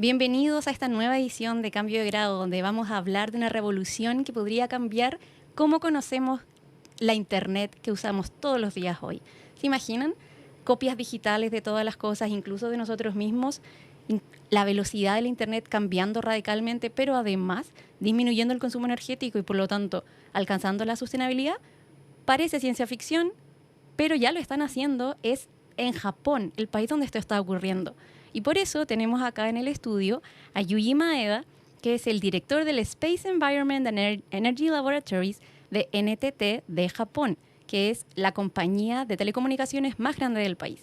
Bienvenidos a esta nueva edición de Cambio de Grado, donde vamos a hablar de una revolución que podría cambiar cómo conocemos la Internet que usamos todos los días hoy. ¿Se imaginan? Copias digitales de todas las cosas, incluso de nosotros mismos, la velocidad del Internet cambiando radicalmente, pero además disminuyendo el consumo energético y por lo tanto alcanzando la sostenibilidad. Parece ciencia ficción, pero ya lo están haciendo, es en Japón, el país donde esto está ocurriendo. Y por eso tenemos acá en el estudio a Yuji Maeda, que es el director del Space Environment and Energy Laboratories de NTT de Japón, que es la compañía de telecomunicaciones más grande del país.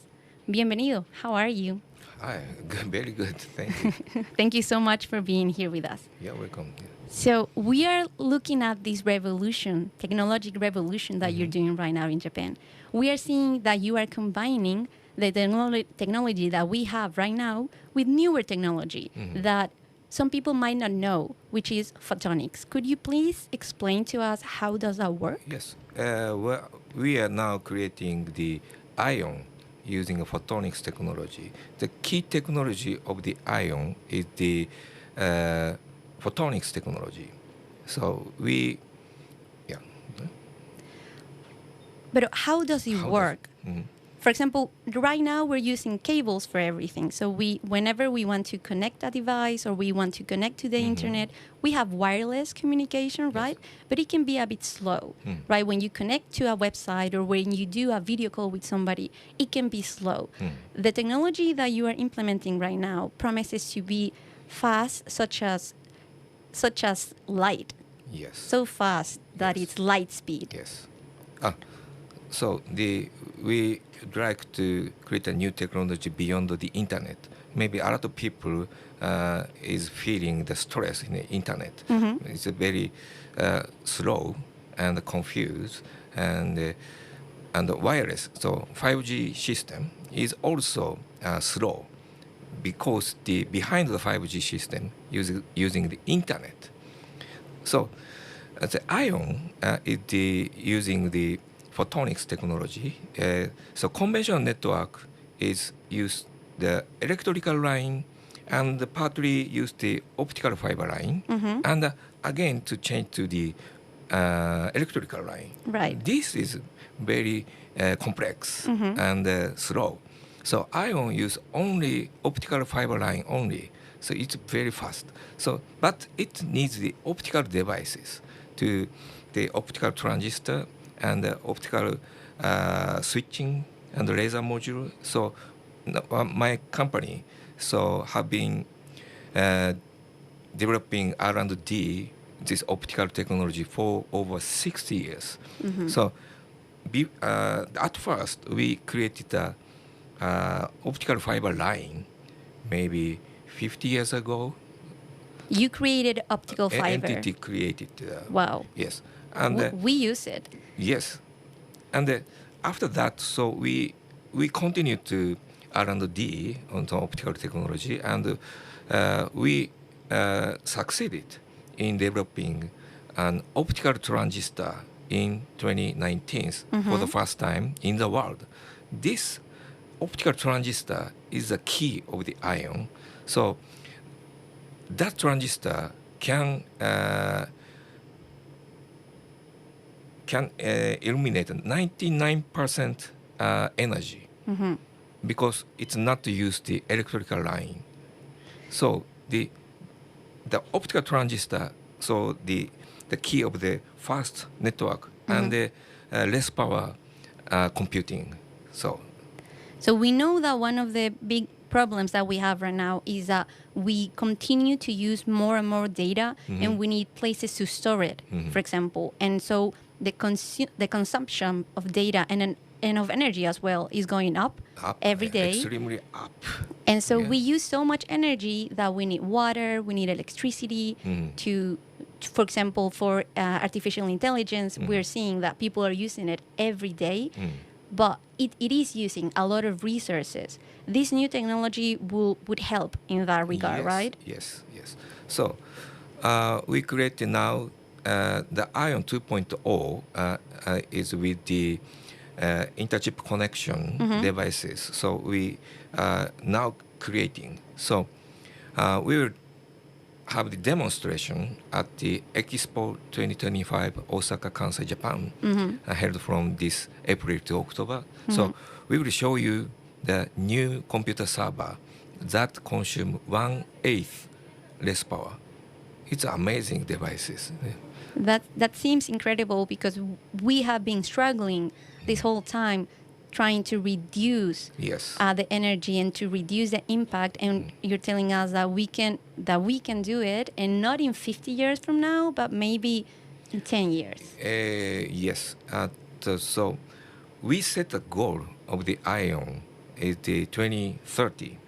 Bienvenido. How are you? Hi, very good. Thank you. Thank you so much for being here with us. You're welcome. So we are looking at this revolution, technological revolution that you're doing right now in Japan. We are seeing that you are combining the technology that we have right now with newer technology that some people might not know, which is photonics. Could you please explain to us how does that work? Yes. Well, we are now creating the ion using a photonics technology. The key technology of the ion is the photonics technology. So But how does it work? For example, right now we're using cables for everything. So whenever we want to connect a device or we want to connect to the internet, we have wireless communication, right? But it can be a bit slow, right? When you connect to a website or when you do a video call with somebody, it can be slow. The technology that you are implementing right now promises to be fast, such as light. Yes. So fast that it's light speed. Yes. So we like to create a new technology beyond the internet. Maybe a lot of people is feeling the stress in the internet. It's a very slow and confused and wireless. So 5G system is also slow because behind the 5G system using the internet. So the ion is using the photonics technology. So conventional network is use the electrical line and partly use the optical fiber line, and again to change to the electrical line. Right. This is very complex and slow. So ion use only optical fiber line only. So it's very fast. So, but it needs the optical devices to the optical transistor and the optical switching and the laser module. So my company have been developing R&D this optical technology for over 60 years. So at first we created a optical fiber line maybe 50 years ago. You created optical fiber. Entity created. Wow. Yes. And we use it. Yes. And after that, so we continue to R&D on the optical technology, and we succeeded in developing an optical transistor in 2019 for the first time in the world. This optical transistor is the key of the ion. So that transistor can eliminate 99% energy because it's not to use the electrical line. So the optical transistor, so the key of the fast network and the less power computing. So we know that one of the big problems that we have right now is that we continue to use more and more data and we need places to store it, for example. And so the consumption of data and of energy as well is going up every day. Extremely up. And so we use so much energy that we need water, we need electricity to, for example, for artificial intelligence, we're seeing that people are using it every day. But it is using a lot of resources. This new technology would help in that regard, right? Yes. So we create now the ION 2.0 is with the interchip connection devices. So we are now creating. So we will have the demonstration at the Expo 2025 Osaka, Kansai, Japan, held from this April to October. So we will show you the new computer server that consume 1/8 less power. It's amazing devices. That seems incredible because we have been struggling this whole time trying to reduce Yes. the energy and to reduce the impact, and you're telling us that we can do it, and not in 50 years from now, but maybe in 10 years. Yes. So we set a goal of the IOWN is the 2030.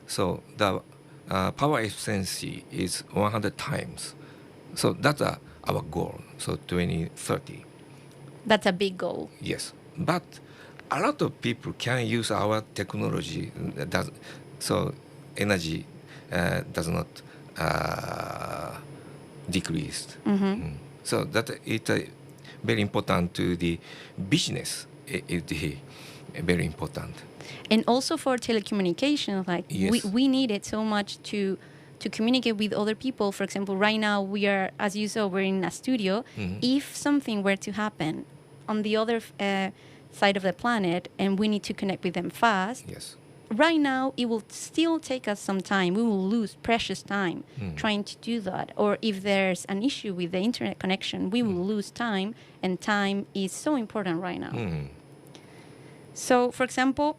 So the power efficiency is 100 times. So that's our goal. So 2030. That's a big goal. Yes, but a lot of people can use our technology. So energy does not decrease. So that it's very important to the business. It's very important. And also for telecommunications, like Yes. we need it so much to communicate with other people. For example, right now we are, as you saw, we're in a studio. If something were to happen on the other side of the planet and we need to connect with them fast, Yes. right now it will still take us some time. We will lose precious time trying to do that. Or if there's an issue with the internet connection, we will lose time, and time is so important right now. So, for example,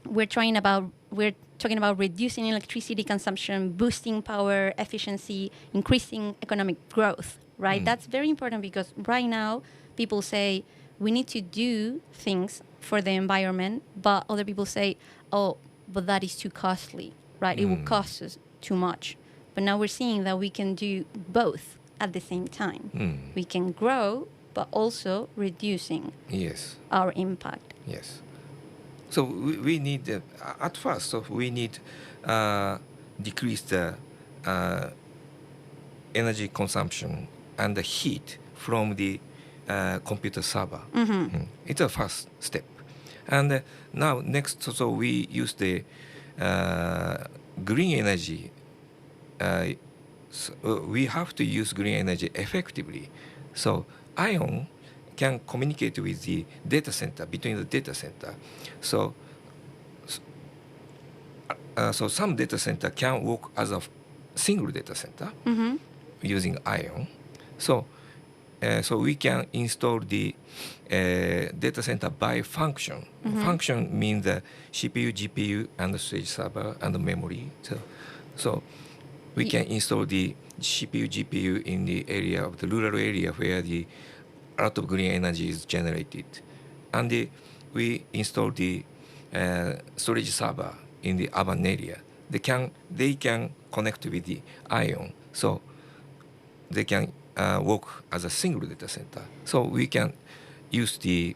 we're talking about reducing electricity consumption, boosting power efficiency, increasing economic growth, right? That's very important because right now people say we need to do things for the environment, but other people say, oh, but that is too costly, right? It will cost us too much. But now we're seeing that we can do both at the same time. We can grow, but also reducing Yes. our impact. Yes. So we need at first. So we need decrease the energy consumption and the heat from the computer server. It's a first step. And now next, so we use the green energy. We have to use green energy effectively. So IOWN can communicate with the data center, between the data center. So some data center can work as a single data center using IOWN. So we can install the data center by function. Function means the CPU, GPU, and the storage server and the memory. So we can install the CPU, GPU in the area of the rural area where a lot of green energy is generated, and we install the storage server in the urban area. They can connect with the IOWN, so they can work as a single data center. So we can use the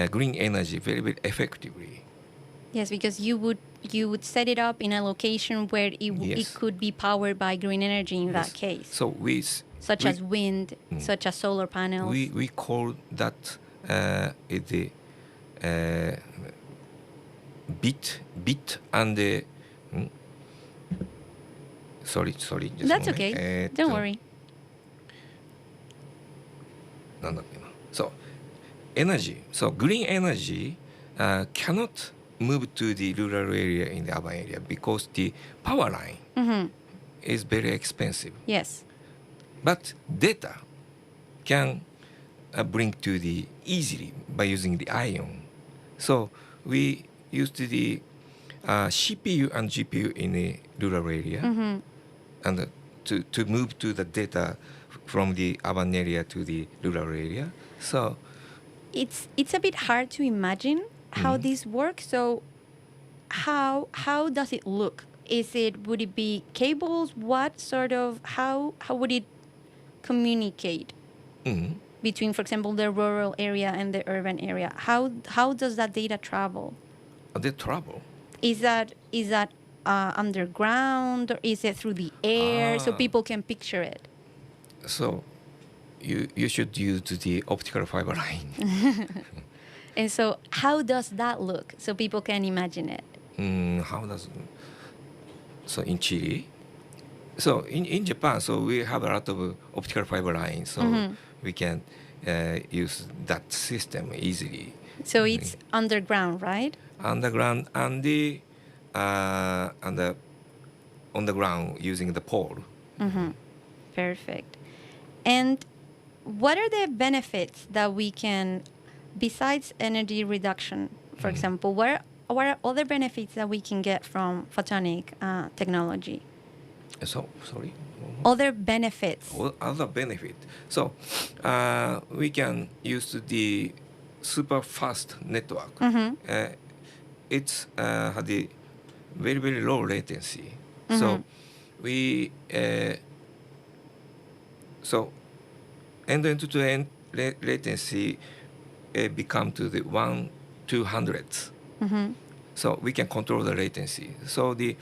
green energy very, very effectively. Yes, because you would set it up in a location where it could be powered by green energy in that case. So such as wind, such as solar panels. We call that the bit and the sorry. Just That's a moment. okay. Don't worry. So energy. So green energy cannot move to the rural area in the urban area because the power line is very expensive. Yes. But data can bring to the easily by using the IOWN. So we used the CPU and GPU in the rural area, and to move to the data from the urban area to the rural area. So it's a bit hard to imagine how this works. So how does it look? Would it be cables? What sort of how would it communicate between, for example, the rural area and the urban area? How does that data travel? The travel. Is that underground, or is it through the air so people can picture it? So you should use the optical fiber line. And so how does that look so people can imagine it? How does so in Chile. So in Japan, so we have a lot of optical fiber lines, so we can use that system easily. So it's underground, right? Underground and on the ground using the pole. Perfect. And what are the benefits that we can, besides energy reduction, for example, what are other benefits that we can get from photonic technology? So sorry. Other benefits. Other benefit. So we can use the super fast network. It's had a very very low latency. So we so end to end latency become to the 1/200. So we can control the latency. So the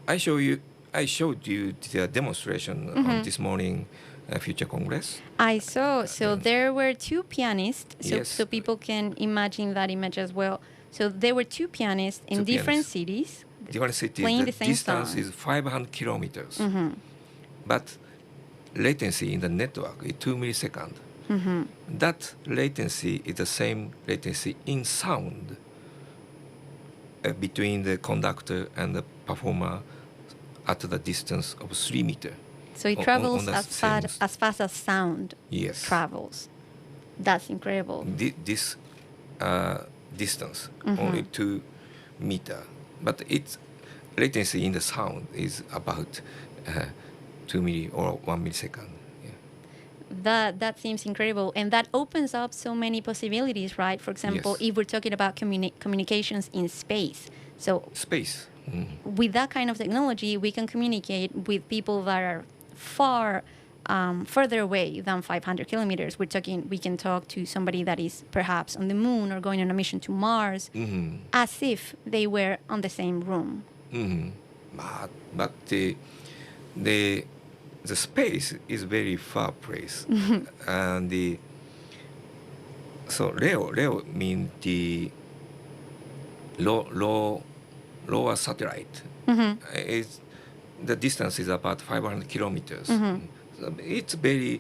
I showed you the demonstration on this morning Future Congress. I saw. So there were two pianists. So, Yes. so people can imagine that image as well. So there were two pianists in different cities. Different cities. Playing The the same distance song. is 500 kilometers. But latency in the network is 2 milliseconds. That latency is the same latency in sound between the conductor and the performer at the distance of 3 meters. So it on travels the as fast as sound Yes. travels. That's incredible. This distance, only 2 meters. But its latency in the sound is about 2 milli or 1 millisecond. That seems incredible, and that opens up so many possibilities, right? For example, Yes. if we're talking about communications in space, so Space. with that kind of technology, we can communicate with people that are far further away than 500 kilometers. We can talk to somebody that is perhaps on the moon or going on a mission to Mars, as if they were on the same room. But the space is very far place, and so Leo means the lower satellite. The distance is about 500 kilometers. So it's very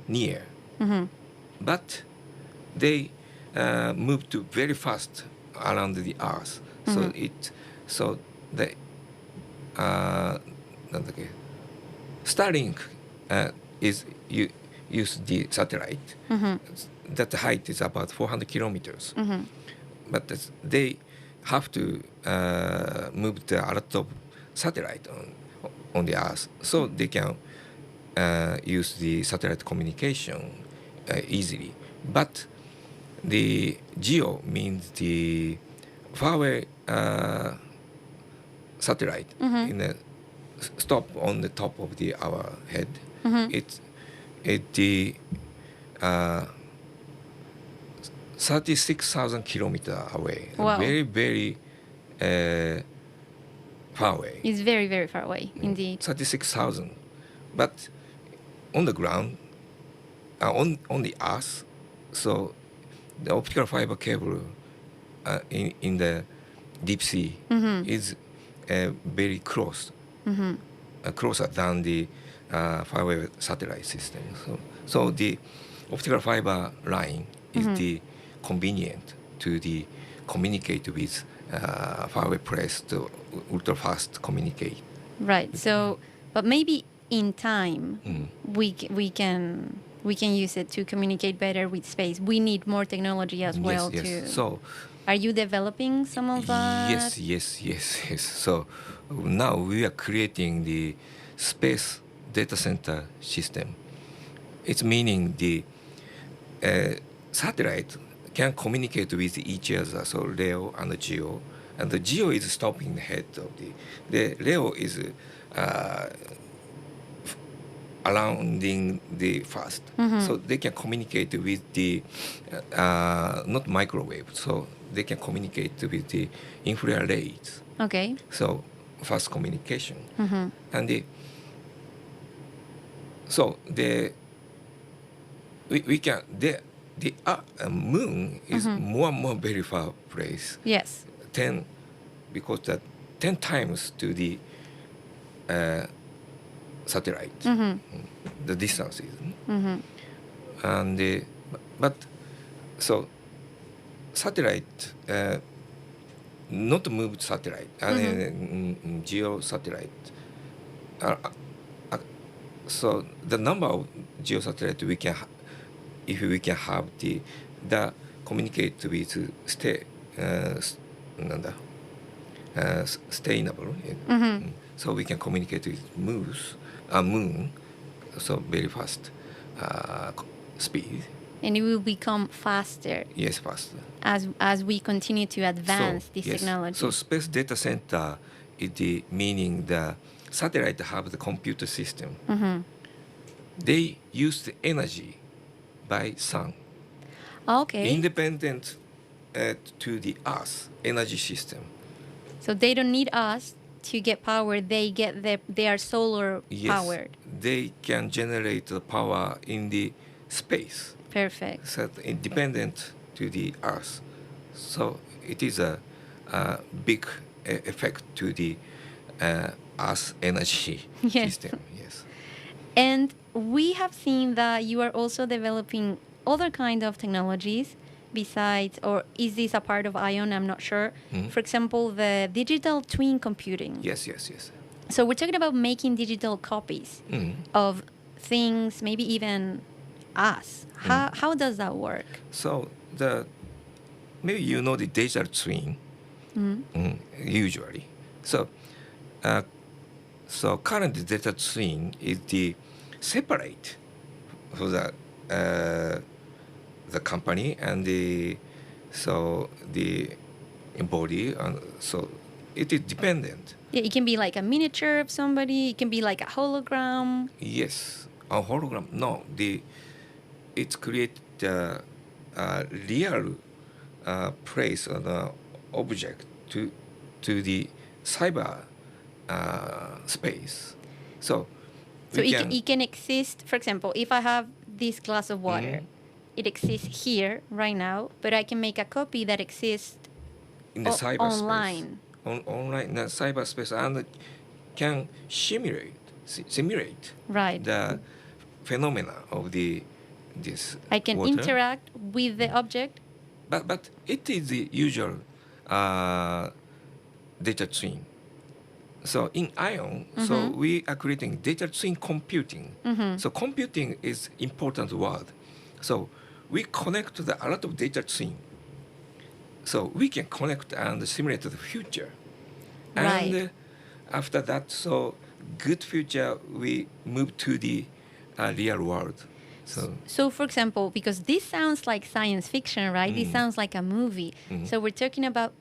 near, but they move to very fast around the Earth. So the Starlink is use the satellite. That height is about 400 kilometers. But they have to move a lot of satellite on the Earth, so they can use the satellite communication easily. But the geo means the far away satellite in a stop on the top of our head. It's the 36,000 kilometers away. Wow. Very, very far away. It's very, very far away, indeed. 36,000. But on the ground, on the Earth, so the optical fiber cable in the deep sea is very close, closer than the far-away satellite system. So the optical fiber line is the convenient to the communicate with far-away place to ultra-fast communicate. Right. So, but maybe in time we can use it to communicate better with space. We need more technology as well. Yes. So, are you developing some of that? Yes. So now we are creating the space data center system. It's meaning the satellite can communicate with each other. So Leo and the Geo, and the Geo is stopping the head of the Leo is surrounding the fast, so they can communicate with the not microwave, so they can communicate with the infrared rays. Okay. So fast communication, and we can the moon is more and more very far place. Yes. Because that 10 times to the satellite, the distances. And but so satellite, not moved satellite, geo satellite. So the number of geo satellite we can, if we can have the communicate with stay, sustainable. So we can communicate with moon, so very fast speed. And it will become faster. Yes, faster. As we continue to advance this technology. So space data center is the meaning the satellite have the computer system. They use the energy by sun. Okay. Independent to the Earth energy system. So they don't need us to get power. They get they are solar powered. They can generate the power in the space. Perfect. So independent to the Earth. So it is a big effect to the Earth energy system. Yes. And we have seen that you are also developing other kind of technologies besides, or is this a part of IOWN? I'm not sure. For example, the digital twin computing. Yes. So we're talking about making digital copies of things, maybe even us. How does that work? So maybe you know the digital twin. Usually. So current digital twin is the separate for the company and the body, and so it is dependent. Yeah, it can be like a miniature of somebody. It can be like a hologram. Yes, a hologram. No, it creates a real place or the object to the cyber space. So it can exist. For example, if I have this glass of water, it exists here right now, but I can make a copy that exists in the cyberspace. Online. Online in the cyberspace, and can simulate the phenomena of this I can water. interact with the object. But it is the usual data twin. So in IOWN, so we are creating data twin computing. So computing is important word. So we connect a lot of data twin. So we can connect and simulate the future. Right. And after that, so good future, we move to the real world. So for example, because this sounds like science fiction, right? This sounds like a movie. So we're talking about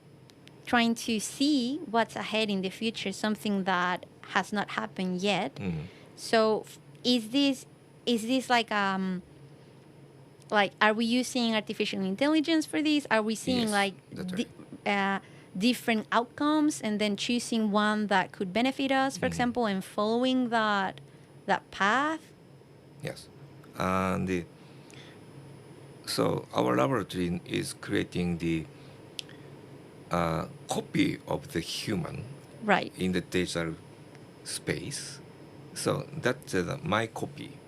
trying to see what's ahead in the future, something that has not happened yet. So is this like are we using artificial intelligence for this? Are we seeing different outcomes and then choosing one that could benefit us, for example, and following that path? Yes. And so our laboratory is creating the copy of the human in the digital space. So that's my copy.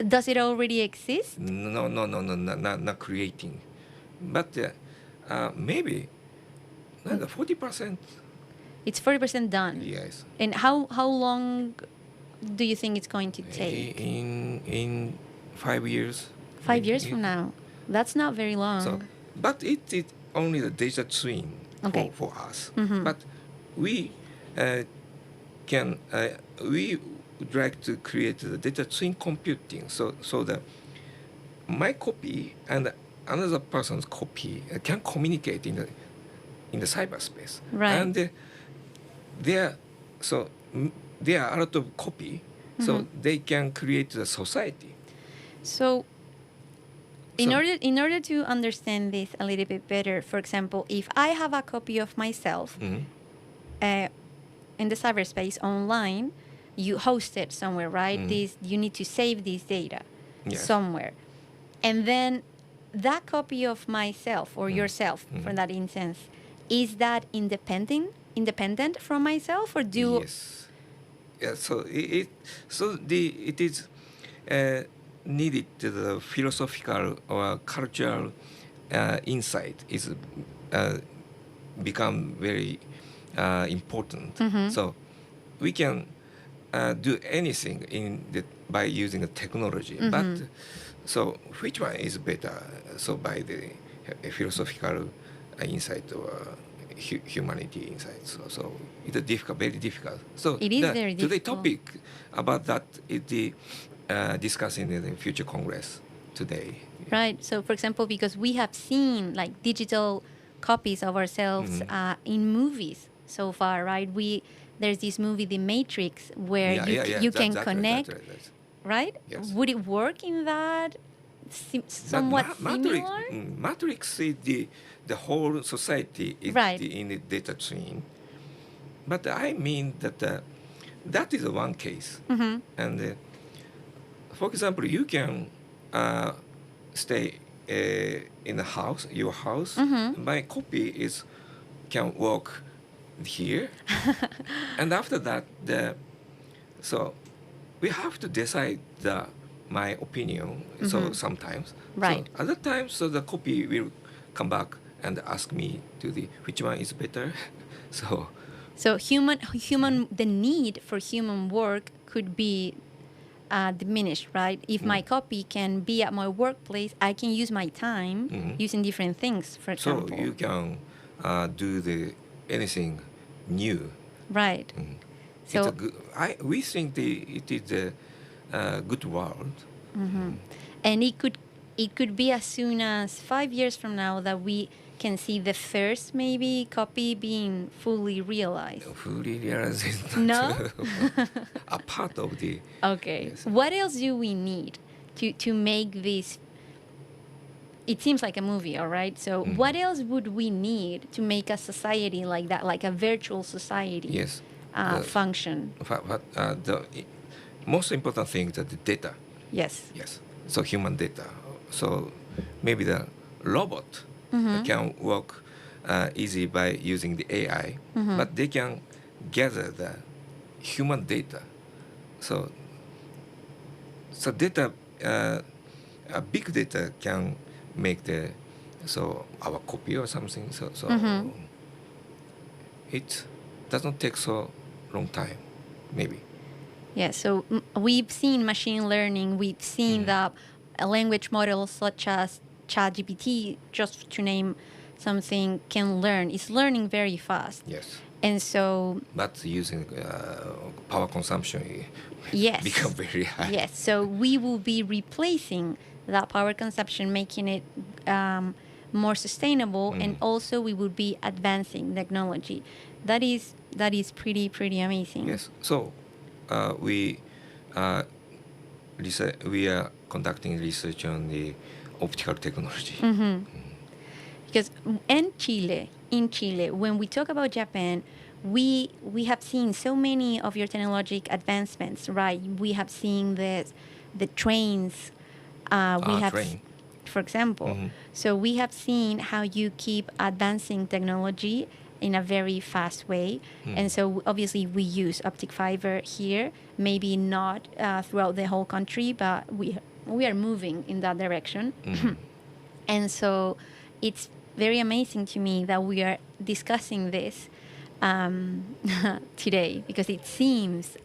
Does it already exist? No, not creating. But maybe 40%. It's 40% done. Yes. And how long do you think it's going to take? In 5 years. 5 years from now. That's not very long. So, but it is only the data twin for us. But we we would like to create the data twin computing. So that my copy and another person's copy can communicate in the cyberspace. Right. And there are a lot of copy, so they can create the society. So in order to understand this a little bit better, for example, if I have a copy of myself in the cyberspace online, you host it somewhere, right? You need to save this data somewhere. And then that copy of myself or yourself, for that instance, is that independent? independent from myself, or do Yes. Yeah. So it is needed the philosophical or cultural insight is become very important. So we can do anything by using the technology, but so which one is better? So by the philosophical insight or humanity insight. So it's difficult, very difficult. So It is very today difficult. topic about that is the discussing in the future Congress today. Right. So, for example, because we have seen like digital copies of ourselves in movies so far, right? There's this movie, The Matrix, where you can connect, right? Yes. Would it work in that? Somewhat similar. Matrix is the whole society is Right. in the data chain, but I mean that that is one case, and for example, you can stay in a house, your house. My copy can work here, and after that, so we have to decide my opinion. So sometimes, Right. So other times, so the copy will come back and ask me which one is better. So the need for human work could be diminished, right? If my copy can be at my workplace, I can use my time using different things, for example. So you can do anything new. Right. So we think it is a good world. and it could be as soon as 5 years from now that we can see the first maybe copy being fully realized. Fully realized is not a part of the. Okay. Yes. What else do we need to make this? It seems like a movie, all right? So what else would we need to make a society like that, like a virtual society, Yes. function? But the most important thing is the data. Yes. Yes. So human data. So maybe the robot can work easy by using the AI, but they can gather the human data. So data, a big data can make our copy or something. So it doesn't take so long time, maybe. Yeah, so we've seen machine learning, we've seen that language models such as ChatGPT, just to name something, can learn. It's learning very fast. Yes. And so... But using power consumption yes. become very high. Yes, so we will be replacing that power consumption, making it more sustainable, and also we will be advancing technology. That is pretty amazing. Yes. So we are conducting research on the optical technology. Because in Chile, when we talk about Japan, we have seen so many of your technological advancements, right? We have seen the trains. Train. For example. So we have seen how you keep advancing technology in a very fast way. And so obviously we use optic fiber here, maybe not throughout the whole country, but we are moving in that direction. And so it's very amazing to me that we are discussing this today, because it seems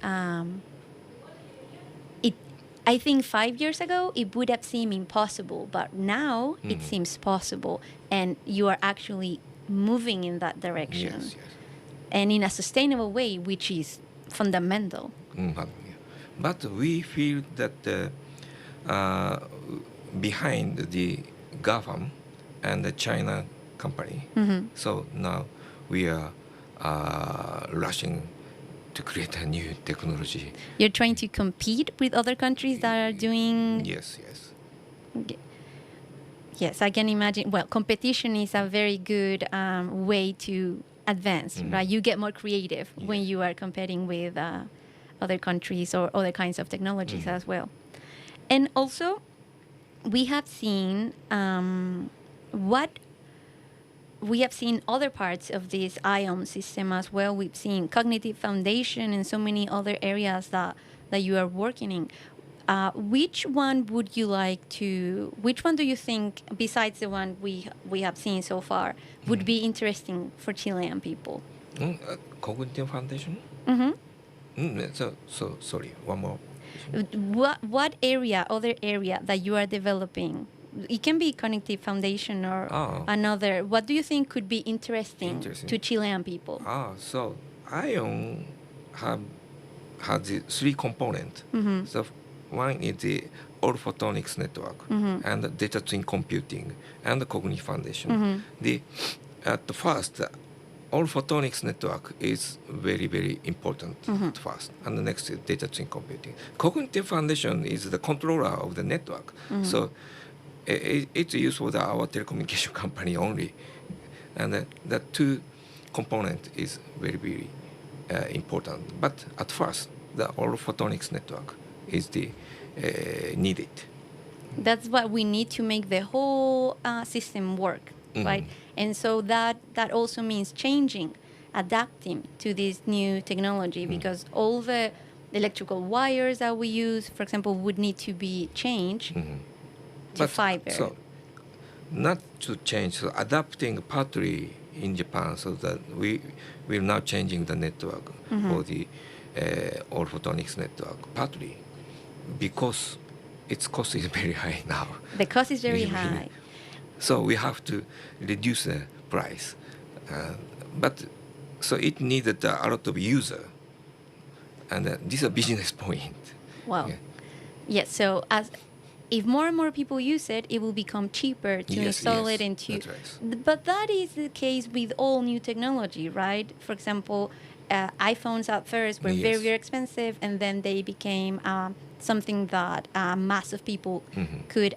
I think 5 years ago it would have seemed impossible, but now it seems possible, and you are actually moving in that direction. Yes. And in a sustainable way, which is fundamental. But we feel that behind the GAFAM and the China company, so now we are rushing to create a new technology. You're trying to compete with other countries that are doing... Yes. Yes, I can imagine. Well, competition is a very good way to advance, right? You get more creative when you are competing with other countries or other kinds of technologies as well. And also, we have seen what we have seen other parts of this IOWN system as well. We've seen cognitive foundation and so many other areas that you are working in. Which one would you like to? Which one do you think, besides the one we have seen so far, would be interesting for Chilean people? Cognitive foundation. So sorry. One more. What area, other area that you are developing? It can be cognitive foundation or another. What do you think could be interesting to Chilean people? So IOWN has the three components. So one is the all photonics network and the data twin computing and the cognitive foundation. At the first, the all photonics network is very, very important at first. And the next is data twin computing. Cognitive foundation is the controller of the network. So it's used for our telecommunication company only. And the two component is very, very important. But at first, the all photonics network is the needed. That's what we need to make the whole system work, right? And so that also means changing, adapting to this new technology, because all the electrical wires that we use, for example, would need to be changed to fiber. So not to change, so adapting partly in Japan, so that we're now changing the network for the all photonics network, partly because its cost is very high now. The cost is very high. So we have to reduce the price. But so it needed a lot of user. And this is a business point. Wow. Yes, so if more and more people use it, it will become cheaper to install it into. That's right. But that is the case with all new technology, right? For example, iPhones at first were very, very expensive, and then they became something that mass of people could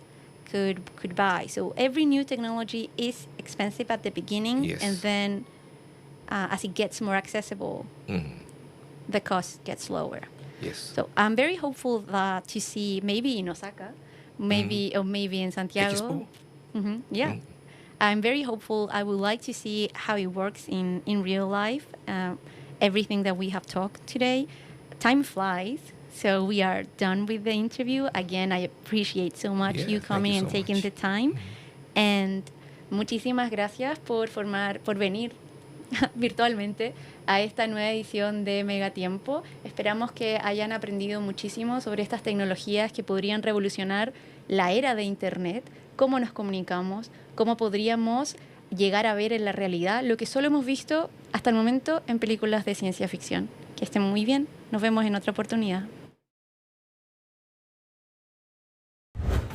buy. So every new technology is expensive at the beginning, and then as it gets more accessible, the cost gets lower. Yes. So I'm very hopeful that to see maybe in Osaka, maybe in Santiago. Expo? I'm very hopeful. I would like to see how it works in real life. Everything that we have talked today. Time flies. So we are done with the interview. Again, I appreciate so much you coming and taking the time. And muchísimas gracias por venir virtualmente a esta nueva edición de MegaTiempo. Esperamos que hayan aprendido muchísimo sobre estas tecnologías que podrían revolucionar la era de Internet, cómo nos comunicamos, cómo podríamos llegar a ver en la realidad lo que solo hemos visto hasta el momento en películas de ciencia ficción. Que estén muy bien. Nos vemos en otra oportunidad.